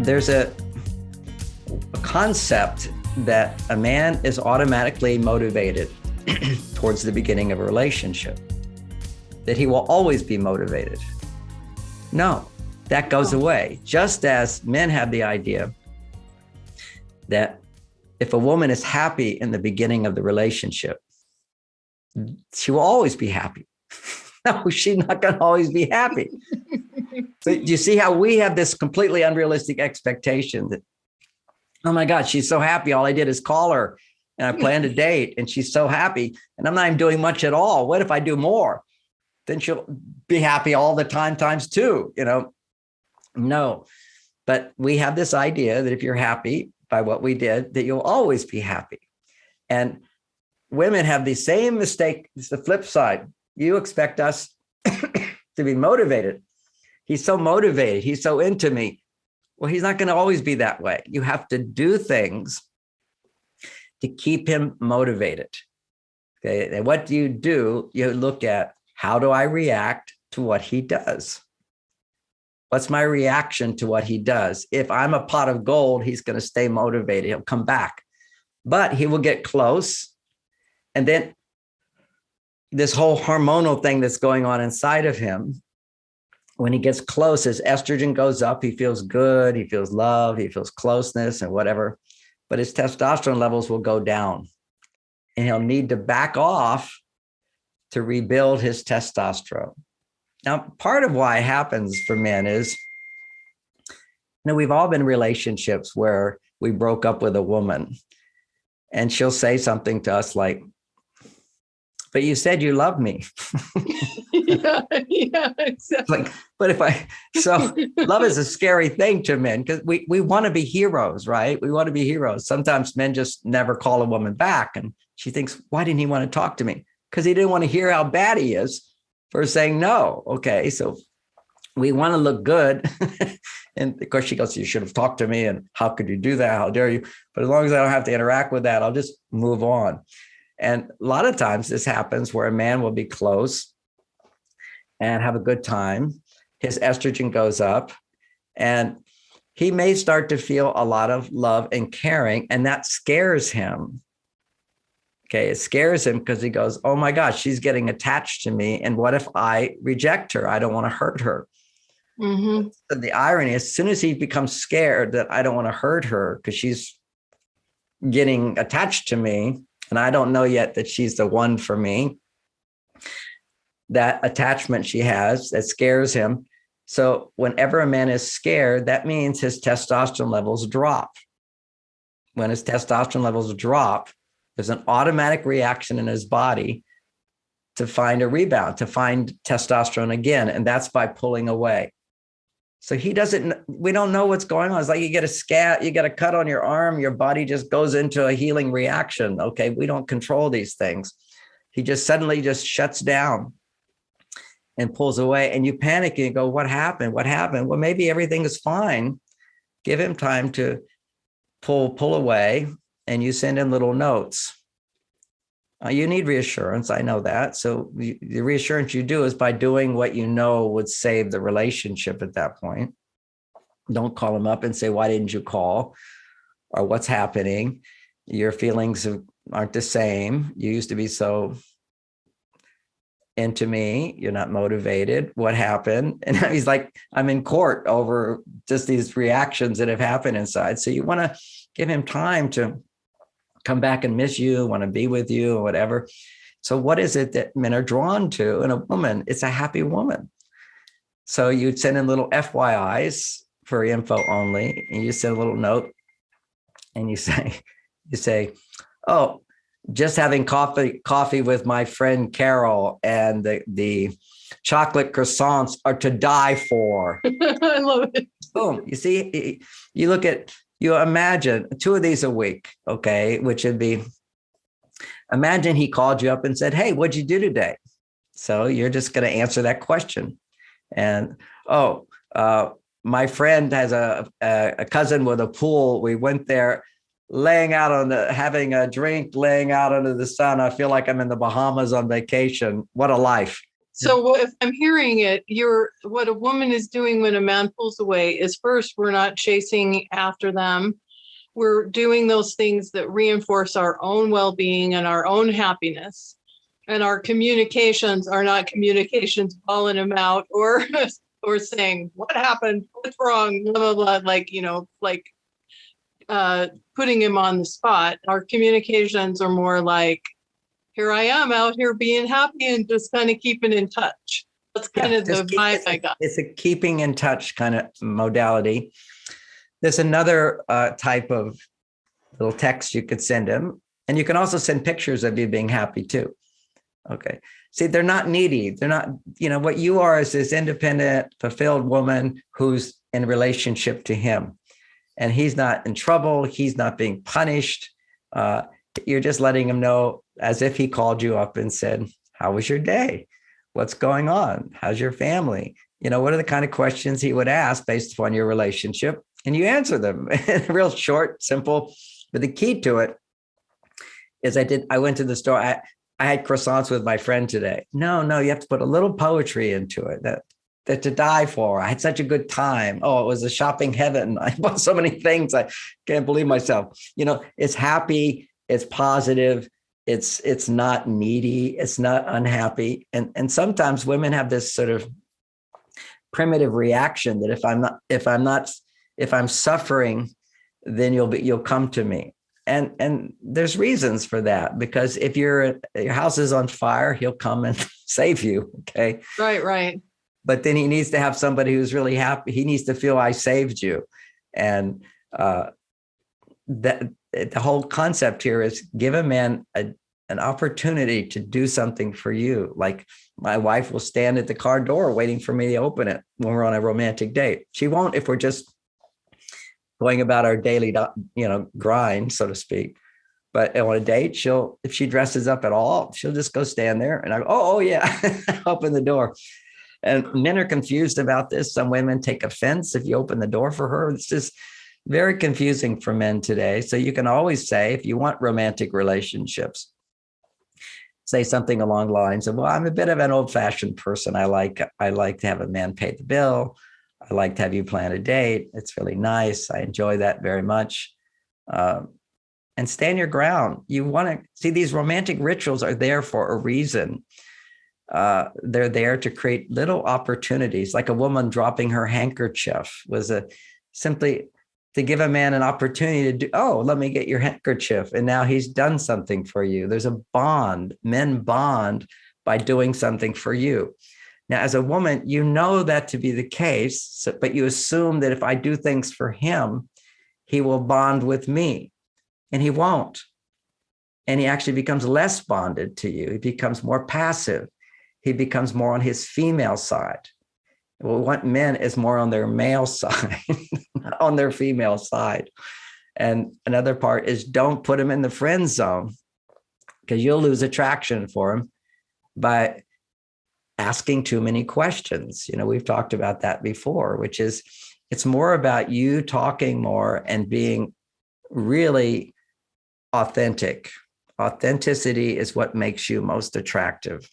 there's a concept that a man is automatically motivated towards the beginning of a relationship, that he will always be motivated. No, that goes away. Just as men have the idea that if a woman is happy in the beginning of the relationship, she will always be happy. No, she's not going to always be happy. So do you see how we have this completely unrealistic expectation that, oh my God, she's so happy. All I did is call her and I planned a date and she's so happy and I'm not even doing much at all. What if I do more? Then she'll be happy all the time times two, No, but we have this idea that if you're happy by what we did, that you'll always be happy. And women have the same mistake. It's the flip side. You expect us to be motivated. He's so motivated. He's so into me. Well, he's not going to always be that way. You have to do things to keep him motivated. Okay. And what do? You look at, how do I react to what he does? What's my reaction to what he does? If I'm a pot of gold, he's going to stay motivated. He'll come back, but he will get close. And then this whole hormonal thing that's going on inside of him, when he gets close, his estrogen goes up. He feels good. He feels love. He feels closeness and whatever, but his testosterone levels will go down and he'll need to back off to rebuild his testosterone. Now, part of why it happens for men is, we've all been in relationships where we broke up with a woman and she'll say something to us like, but you said you love me. Yeah, exactly. So love is a scary thing to men because we want to be heroes, right? We want to be heroes. Sometimes men just never call a woman back. And she thinks, why didn't he want to talk to me? Because he didn't want to hear how bad he is for saying no. Okay, so we want to look good. And of course she goes, you should have talked to me. And how could you do that? How dare you? But as long as I don't have to interact with that, I'll just move on. And a lot of times this happens where a man will be close and have a good time. His estrogen goes up and he may start to feel a lot of love and caring, and that scares him. Okay, it scares him because he goes, oh my gosh, she's getting attached to me. And what if I reject her? I don't want to hurt her. Mm-hmm. So the irony, as soon as he becomes scared that I don't want to hurt her because she's getting attached to me, and I don't know yet that she's the one for me, that attachment she has, that scares him. So whenever a man is scared, that means his testosterone levels drop. When his testosterone levels drop, there's an automatic reaction in his body to find a rebound, to find testosterone again. And that's by pulling away. So we don't know what's going on. It's like you get a cut on your arm, your body just goes into a healing reaction. Okay, we don't control these things. He just suddenly just shuts down and pulls away, and you panic and you go, what happened? What happened? Well, maybe everything is fine. Give him time to pull away, and you send him little notes. You need reassurance. I know that. So the reassurance you do is by doing what you know would save the relationship at that point. Don't call him up and say, why didn't you call? Or what's happening? Your feelings aren't the same. You used to be so into me. You're not motivated. What happened? And he's like, I'm in court over just these reactions that have happened inside. So you want to give him time to come back and miss you, want to be with you or whatever. So what is it that men are drawn to in a woman? It's a happy woman. So you'd send in little FYIs for info only, and you send a little note and you say, oh, just having coffee with my friend Carol, and the chocolate croissants are to die for. I love it. Boom. You see, you imagine 2 of these a week, okay, which would be, imagine he called you up and said, hey, what'd you do today? So you're just going to answer that question. And, my friend has a cousin with a pool. We went there having a drink, laying out under the sun. I feel like I'm in the Bahamas on vacation. What a life. So if I'm hearing it, what a woman is doing when a man pulls away is, first, we're not chasing after them. We're doing those things that reinforce our own well-being and our own happiness. And our communications are not communications calling him out or or saying, what happened? What's wrong? Blah, blah, blah. Putting him on the spot. Our communications are more like, here I am out here being happy and just kind of keeping in touch. That's kind of the vibe I got. It's a keeping in touch kind of modality. There's another type of little text you could send him. And you can also send pictures of you being happy too. Okay. See, they're not needy. They're not, what you are is this independent, fulfilled woman who's in relationship to him. And he's not in trouble. He's not being punished. You're just letting him know, as if he called you up and said, how was your day? What's going on? How's your family? What are the kind of questions he would ask based upon your relationship? And you answer them. Real short, simple. But the key to it is I went to the store. I had croissants with my friend today. No, you have to put a little poetry into it that to die for. I had such a good time. Oh, it was a shopping heaven. I bought so many things. I can't believe myself. It's happy. It's positive. It's not needy. It's not unhappy. And sometimes women have this sort of primitive reaction that if I'm suffering, then you'll come to me. And there's reasons for that, because if your house is on fire, he'll come and save you. Okay. Right. But then he needs to have somebody who's really happy. He needs to feel I saved you. And that the whole concept here is give a man an opportunity to do something for you. Like my wife will stand at the car door waiting for me to open it when we're on a romantic date. She won't if we're just going about our daily, grind, so to speak. But on a date, if she dresses up at all, she'll just go stand there and I go, oh yeah, open the door. And men are confused about this. Some women take offense if you open the door for her. It's just very confusing for men today. So you can always say, if you want romantic relationships, say something along the lines of, well, I'm a bit of an old-fashioned person. I like to have a man pay the bill. I like to have you plan a date. It's really nice. I enjoy that very much. And stand your ground. You want to see, these romantic rituals are there for a reason. They're there to create little opportunities, like a woman dropping her handkerchief was simply to give a man an opportunity to do, oh, let me get your handkerchief. And now he's done something for you. There's a bond. Men bond by doing something for you. Now, as a woman, you know that to be the case, but you assume that if I do things for him, he will bond with me, and he won't. And he actually becomes less bonded to you. He becomes more passive. He becomes more on his female side. What we want men is more on their male side, not on their female side. And another part is don't put him in the friend zone, because you'll lose attraction for him by asking too many questions. We've talked about that before, which is it's more about you talking more and being really authentic. Authenticity is what makes you most attractive.